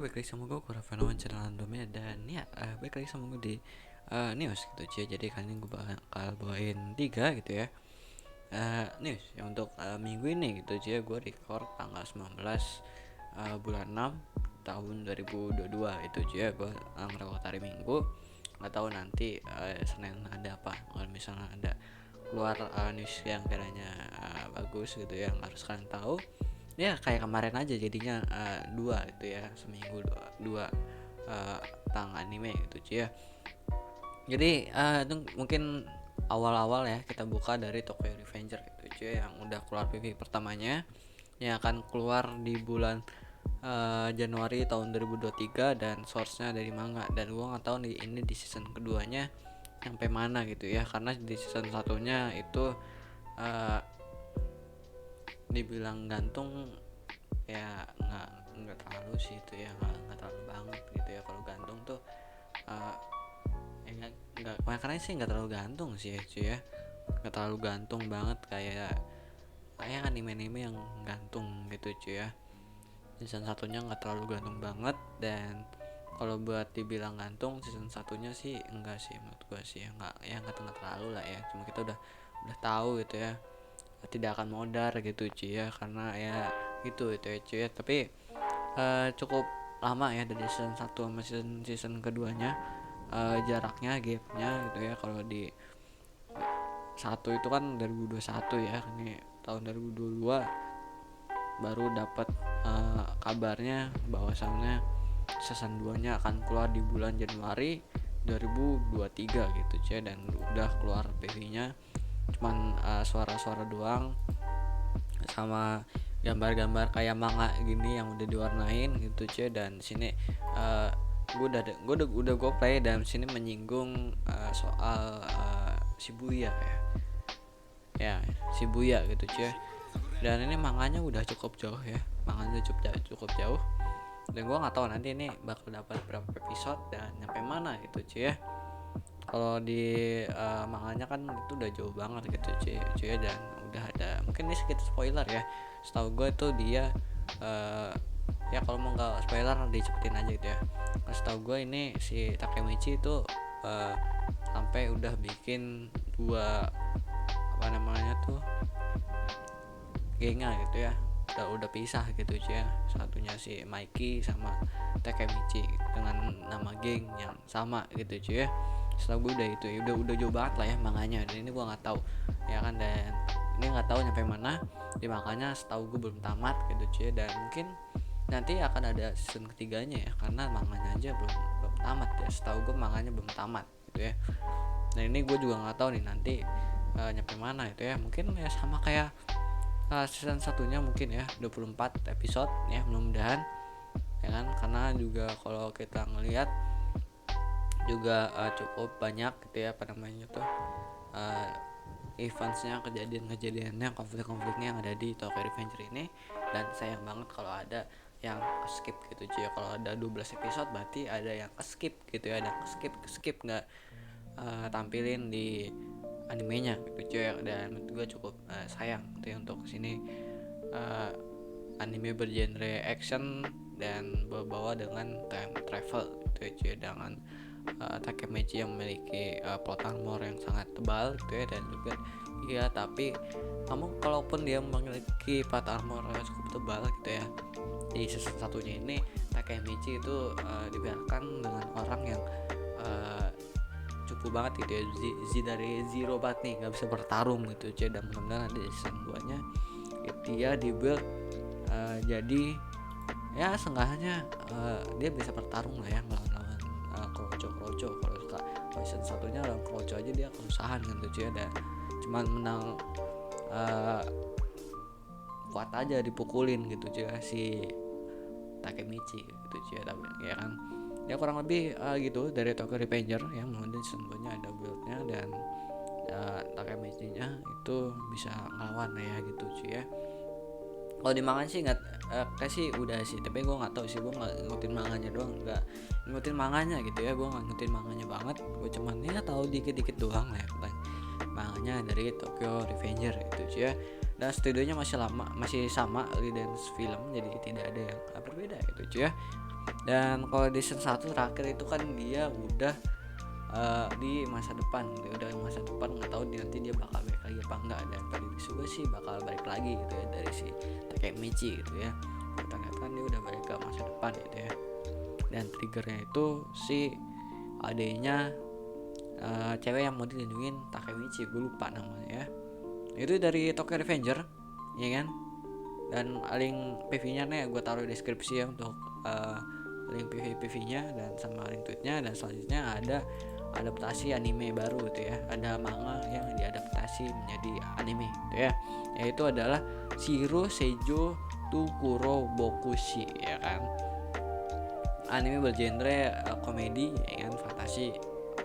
balik lagi sama gue Kurafenowan channel randomnya. Dan ya balik lagi sama gue di news gitu cuy. Jadi kali ini gue bakal bawain 3 gitu ya news yang untuk minggu ini gitu cuy. Gue record tanggal 19 bulan 6 tahun 2022 itu cuy. Gue ngerecord hari Minggu. Gak tahu nanti Senin ada apa. Kalau misalnya ada keluar news yang kiranya bagus gitu ya, yang harus kalian tahu ya, kayak kemarin aja jadinya dua itu ya, seminggu dua tentang anime gitu cuy ya. Jadi itu mungkin awal-awal ya, kita buka dari Tokyo Revenger gitu cuy, yang udah keluar PV pertamanya yang akan keluar di bulan Januari tahun 2023, dan source-nya dari manga. Dan gua nggak tahu ini di season keduanya sampai mana gitu ya, karena di season satunya itu dibilang gantung ya, nggak terlalu sih itu ya, nggak terlalu banget gitu ya. Kalau gantung tuh ya nggak makanya sih nggak terlalu gantung sih ya cuy ya, nggak terlalu gantung banget kayak anime-anime yang gantung gitu cuy ya. Season satunya nggak terlalu gantung banget, dan kalau buat dibilang gantung season satunya sih enggak sih, menurut gua sih nggak terlalu lah ya. Cuma kita udah tahu gitu ya, tidak akan modar gitu cuy ya, karena ya gitu itu ya cuy ya. Tapi cukup lama ya dari season 1 sama season keduanya, jaraknya, gapnya gitu ya. Kalau di satu itu kan 2021 ya, ini tahun 2022 baru dapat kabarnya bahwasannya season 2 nya akan keluar di bulan Januari 2023 gitu cuy. Dan udah keluar PV nya, cuman suara-suara doang sama gambar-gambar kayak manga gini yang udah diwarnain gitu cuy. Dan sini gue play, dan sini menyinggung soal Shibuya ya Shibuya gitu cuy. Dan ini manganya udah cukup jauh ya, manganya cukup jauh. Dan gue nggak tahu nanti ini bakal dapat berapa episode dan nyampe mana gitu cuy ya. Kalau di manganya kan itu udah jauh banget gitu cuy ya. Dan udah ada, mungkin ini sedikit spoiler ya, setahu gue tuh dia ya kalau mau nggak spoiler dicepetin aja gitu ya. Setahu gue ini si Takemichi itu sampai udah bikin dua apa namanya tuh gengnya gitu ya, udah pisah gitu cuy ya. Satunya si Mikey sama Takemichi dengan nama geng yang sama gitu cuy ya. Setahu gue udah itu ya, udah jauh banget lah ya manganya. Dan ini gue nggak tahu ya kan, dan ini nggak tahu nyampe mana di makanya. Setahu gue belum tamat gitu cuy. Dan mungkin nanti akan ada season ketiganya ya, karena manganya aja belum tamat ya. Setahu gue manganya belum tamat gitu ya. Dan ini gue juga nggak tahu nih nanti nyampe mana itu ya. Mungkin ya sama kayak season satunya mungkin ya 24 episode ya, mudah-mudahan ya kan. Karena juga kalau kita ngelihat juga cukup banyak gitu ya, apa namanya tuh eventsnya, kejadiannya, konflik-konfliknya yang ada di Tokyo Revenger ini. Dan sayang banget kalau ada yang skip gitu cuy. Kalau ada 12 episode berarti ada yang skip gitu ya, ada skip nggak tampilin di animenya gitu cuy. Dan menurut gue cukup sayang gitu ya untuk sini anime bergenre action dan bawa dengan time travel gitu ya cuy, dengan Takemichi yang memiliki plot armor yang sangat tebal gitu ya. Dan juga iya, tapi kamu kalaupun dia memiliki plot armor yang cukup tebal gitu ya, di season satunya ini Takemichi itu dibiarkan dengan orang yang cukup banget gitu ya, dari zero banget nih, nggak bisa bertarung gitu cuy. Dan mudah-mudahan ada season 2 nya dia dibuild jadi ya seenggaknya dia bisa bertarung lah ya melawan kroco. Kalau season satunya lawan kroco aja dia kesusahan gitu cuy. Dan cuman menang kuat aja dipukulin gitu cuy si Takemichi gitu cuy. Tapi ya kan, ya kurang lebih gitu dari Tokyo Revenger yang kemudian season 2 nya ada buildnya, dan Takemichi nya itu bisa ngelawan ya gitu cuy ya. Kalau di manga sih nggak kayak sih udah sih, tapi gue nggak tahu sih, gue nggak ngikutin manganya doang, nggak ngikutin manganya gitu ya. Gue nggak ngikutin manganya banget, gue cuman ya tahu dikit-dikit doang lah ya tentang manganya dari Tokyo Revenger itu cuy ya. Dan studionya masih sama Lee Dance Film, jadi tidak ada yang berbeda itu cuy ya. Dan kalau di season 1 terakhir itu kan dia udah di masa depan, dia udah masa depan, nggak tahu nanti dia bakal balik lagi apa enggak. Dan prediksi gue sih bakal balik lagi gitu ya dari si Takemichi gitu ya. Ternyata kan dia udah balik ke masa depan gitu ya. Dan triggernya itu si adanya cewek yang mau dilindungin Takemichi, gue lupa namanya ya, itu dari Tokyo Revenger ya kan. Dan link PV-nya nih gue taruh di deskripsi ya, untuk link PV-nya dan sama link tweetnya. Dan selanjutnya ada adaptasi anime baru gitu ya, ada manga yang diadaptasi menjadi anime gitu ya, yaitu adalah Shiro Seijo Tukuro Bokushi ya kan. Anime bergenre komedi ya kan, fantasi,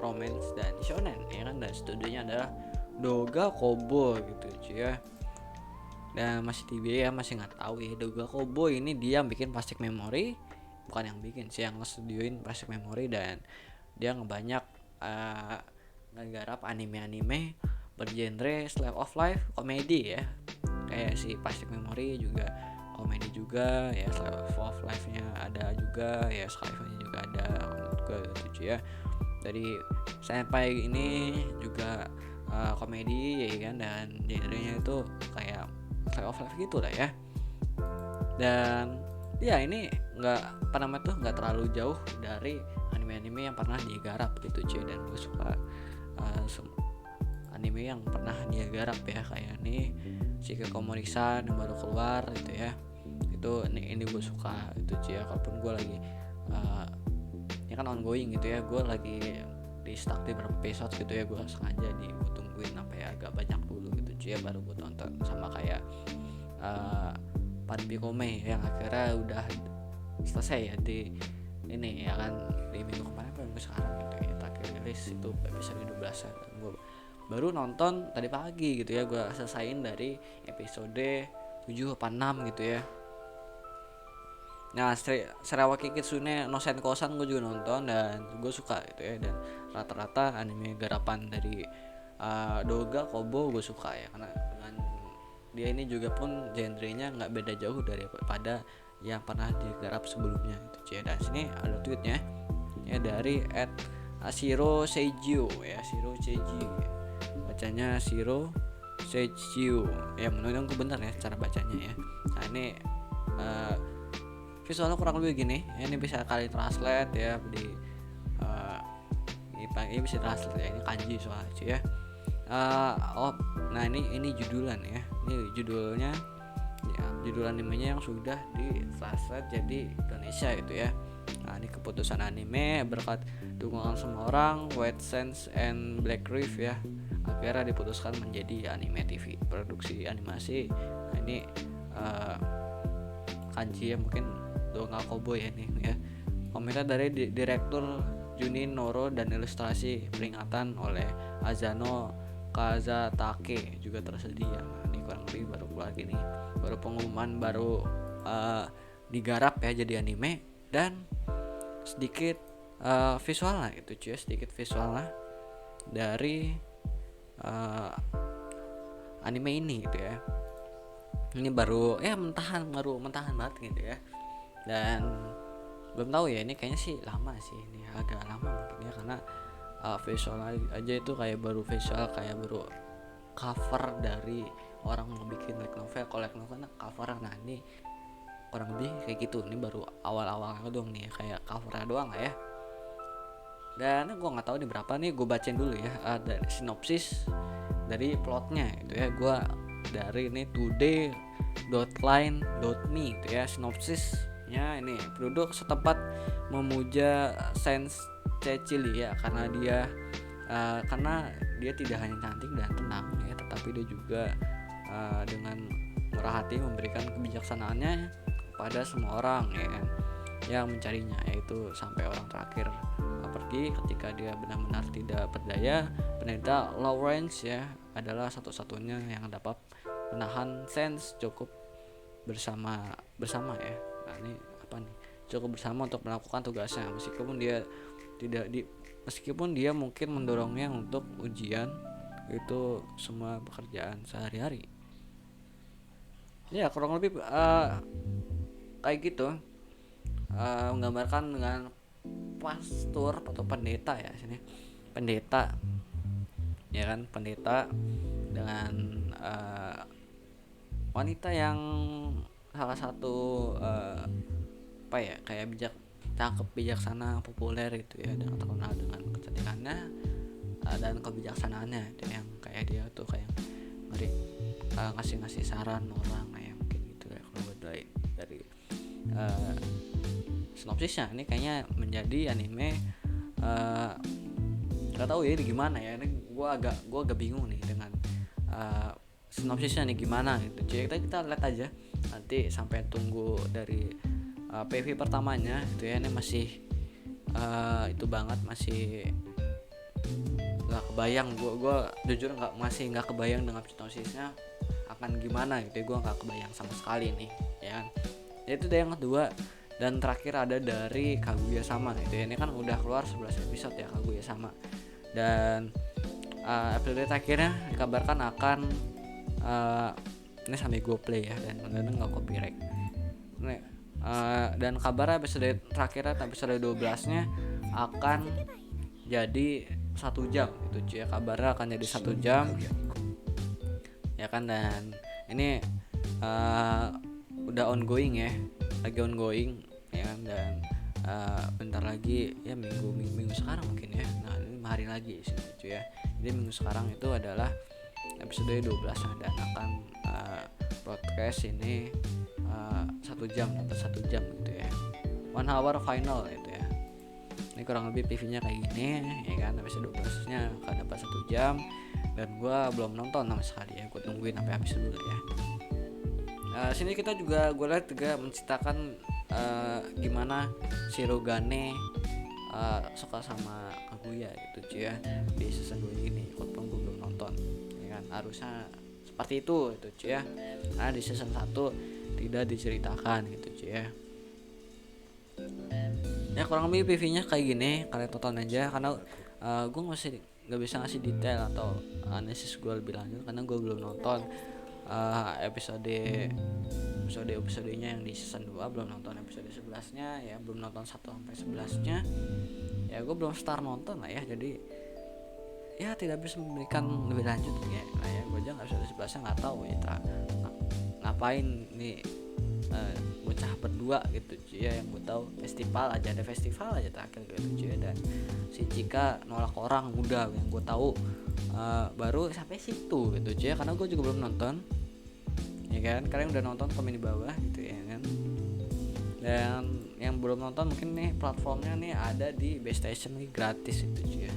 romance dan shonen ya kan. Dan studionya adalah Doga Kobo gitu cuy ya. Dan masih TV ya, masih nggak tahu ya. Doga Kobo ini dia bikin Plastic Memory, bukan yang bikin sih, yang nge-studioin Plastic Memory. Dan dia ngebanyak ngegarap anime-anime bergenre slice of life komedi ya, kayak si Plastic Memory juga komedi juga ya, slice of life-nya ada juga ya, slice-nya juga ada juga gitu ya. Dari sampai ini juga komedi ya kan, dan genrenya itu kayak slice of life gitu lah ya. Dan ya ini nggak nggak terlalu jauh dari anime-anime yang pernah digarap gitu cuy. Dan gue suka anime yang pernah dia garap ya, kayak nih Shikigami-san yang baru keluar gitu ya, itu ini gue suka itu cuy ya. Kalaupun gue lagi ini kan ongoing gitu ya, gue lagi di stuck di beberapa episode gitu ya, gue sengaja gue tungguin sampai agak banyak dulu gitu cuy ya, baru gue tonton. Sama kayak Panbikome yang akhirnya udah selesai ya di ini ya kan, di minggu kemarin atau minggu sekarang gitu ya, terakhir rilis itu episode 12 ya. Gue baru nonton tadi pagi gitu ya, gue selesain dari episode 7 apa 6 gitu ya. Nah, Sarawaki Kitsune no Senko-san gue juga nonton dan gue suka gitu ya. Dan rata-rata anime garapan dari Doga Kobo gue suka ya, karena dengan dia ini juga pun genrenya nggak beda jauh daripada yang pernah digarap sebelumnya itu. Dan sini ada tweetnya ya dari @Shiro Seiju ya, Shiro Seiju bacanya Shiro Seiju ya, menurut gue bener ya cara bacanya ya. Nah ini visualnya kurang lebih gini ya, ini bisa kalian translate ya di ini bisa translate ya, ini kanji soalnya cuy ya. Nah ini judulan ya, ini judulnya ya, judul animenya yang sudah di translate jadi Indonesia itu ya. Nah ini keputusan anime berkat dukungan semua orang, White Sands and Black Reef ya, akhirnya diputuskan menjadi anime TV produksi animasi. Nah ini kanji ya, mungkin Doga Kobo ya nih ya. Komentar dari direktur Junin Noro dan ilustrasi peringatan oleh Azano Kazatake juga tersedia. Nah, ini kurang lebih baru keluar gini, baru pengumuman, baru digarap ya jadi anime. Dan sedikit visual lah itu cuy, sedikit visual lah dari anime ini gitu ya. Ini baru ya mentahan banget gitu ya. Dan belum tahu ya, ini kayaknya sih lama sih, ini agak lama mungkin ya, karena visual aja itu kayak baru visual, kayak baru cover dari orang mau bikin light novel. Kalau light novel kan cover, nah ini kurang lebih kayak gitu. Ini baru awal-awal doang nih, kayak covernya doang lah ya. Dan gue nggak tahu nih berapa nih, gue bacain dulu ya dari sinopsis dari plotnya itu ya. Gue dari ini today.line.me itu ya, sinopsisnya ini. Penduduk setempat memuja Saint Cecilia karena dia tidak hanya cantik dan tenang ya, tetapi dia juga dengan murah hati memberikan kebijaksanaannya pada semua orang ya kan, yang mencarinya, yaitu sampai orang terakhir pergi ketika dia benar-benar tidak berdaya. Pendeta Lawrence ya adalah satu-satunya yang dapat menahan Sense cukup bersama ya. Nah ini apa nih, cukup bersama untuk melakukan tugasnya, meskipun dia mungkin mendorongnya untuk ujian itu semua pekerjaan sehari-hari ya, kurang lebih kayak gitu. menggambarkan dengan pastor atau pendeta ya sini, pendeta ya kan, pendeta dengan wanita yang salah satu apa ya, kayak cakep, bijaksana, populer gitu ya, dan terkenal dengan kecantikannya dan kebijaksanaannya. Itu yang kayak dia tuh kayak ngeri ngasih saran orang kayak mungkin gitu ya. Kalau dari uh, sinopsisnya ini kayaknya menjadi anime nggak tahu ya ini gimana ya, ini gua agak bingung nih dengan sinopsisnya nih gimana gitu. Jadi kita lihat aja nanti sampai tunggu dari PV pertamanya gitu ya. Ini masih itu banget, masih nggak kebayang, gue jujur masih nggak kebayang dengan sinopsisnya akan gimana gitu ya. Gue nggak kebayang sama sekali nih ya kan. Itu deh yang kedua dan terakhir ada dari Kaguya-sama gitu ya. Ini kan udah keluar 11 episode ya Kaguya-sama, dan episode terakhirnya dikabarkan akan ini sampai gue play ya, dan benar-benar nggak copyright nih. Dan kabar episode terakhirnya episode 12 nya akan jadi 1 jam itu cuy ya, kabarnya akan jadi 1 jam ya kan. Dan ini udah ongoing ya, lagi ongoing ya kan. Dan bentar lagi ya, minggu sekarang mungkin ya, nah ini 5 hari lagi sih cuy ya. Jadi minggu sekarang itu adalah episode 12 dan akan broadcast ini 1 jam atau 1 jam gitu ya, 1 hour final itu ya. Ini kurang lebih PV-nya kayak gini ya kan. Episode 12 nya akan dapat 1 jam, dan gua belum nonton sama sekali ya. Gua tungguin sampai habis dulu ya. Sini kita juga gue lihat juga menceritakan gimana Shirogane suka sama Kaguya gitu cuy ya di season 2 ini. Walaupun gue belum nonton ya kan, harusnya seperti itu cuy ya. Nah di season 1 tidak diceritakan gitu cuy ya. Ya kurang lebih PV-nya kayak gini, kalian tonton aja karena gue masih nggak bisa ngasih detail atau analisis gue lebih lanjut karena gue belum nonton episodenya yang di season 2, belum nonton episode 11 nya ya, belum nonton 1 sampai 11 nya ya. Gue belum start nonton lah ya, jadi ya tidak bisa memberikan lebih lanjut ya. Nah, ya gue aja episode 11 nya nggak tahu ya ngapain nih bocah berdua gitu cuy ya. Yang gue tahu ada festival aja terakhir gitu cuy ya. Dan si Chika nolak orang udah yang gue tahu baru sampai situ gitu cuy ya, karena gue juga belum nonton ya kan. Kalian udah nonton, komen di bawah gitu ya kan. Dan yang belum nonton mungkin nih platformnya nih ada di Baystation nih, gratis itu cuy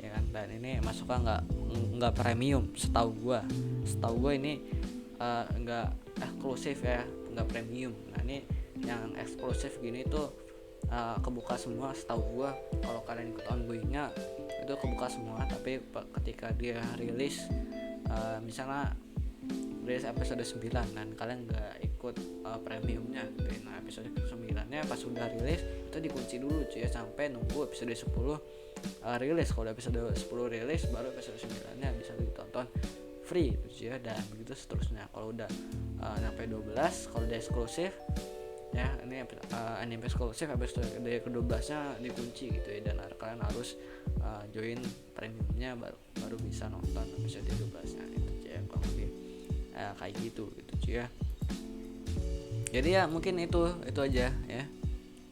ya kan. Dan ini masuknya nggak premium setahu gue ini nggak eksklusif ya, nggak premium. Nah ini yang eksklusif gini tuh kebuka semua setahu gua. Kalau kalian ikut ongoingnya itu kebuka semua, tapi ketika dia rilis misalnya rilis episode 9 dan kalian nggak ikut premiumnya gitu. Nah episode 9 nya pas sudah rilis itu dikunci dulu cuy ya, sampai nunggu episode 10 rilis. Kalau episode 10 rilis baru episode 9 nya bisa ditonton free gitu ya, dan begitu seterusnya. Kalau udah sampai 12, kalau udah eksklusif ya, ini anime eksklusif episode ke-12 nya dikunci gitu ya, dan kalian harus join premiumnya baru bisa nonton episode 12 nya itu ya. Kalau lebih kayak gitu ya. Jadi ya mungkin itu aja ya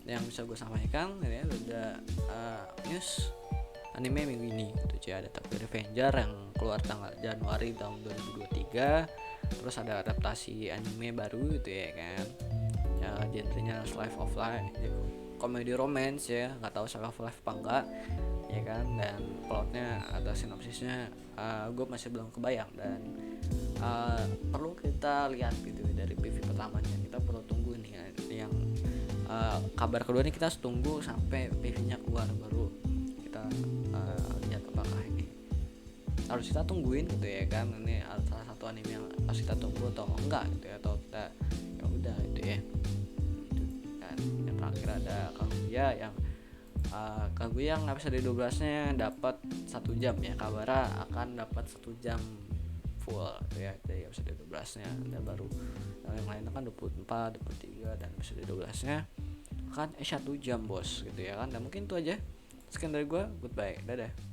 yang bisa gue sampaikan ya. Udah news anime minggu ini gitu ya. Ada Tokyo Revenger yang keluar tanggal Januari tahun 2023. Terus ada adaptasi anime baru gitu ya kan, ya genrenya slice of life, komedi romance ya, nggak tahu slice of life apa enggak ya kan. Dan plotnya atau sinopsisnya gue masih belum kebayang, dan perlu kita lihat gitu dari PV pertamanya. Kita perlu tunggu nih yang kabar kedua nih, kita harus tunggu sampai PV-nya keluar baru kita lihat apakah ini harus kita tungguin gitu ya kan. Ini salah satu anime yang harus kita tunggu atau enggak gitu ya, atau kita ya udah gitu ya. Dan yang terakhir ada Kaguya yang episode 12 nya dapat 1 jam ya, kabarnya akan dapat 1 jam full gitu ya dari episode 12 nya. Dan baru yang lainnya kan 24, 23 dan episode 12 nya kan 1 jam bos gitu ya kan. Dan mungkin itu aja, sekian dari gue, goodbye, dadah.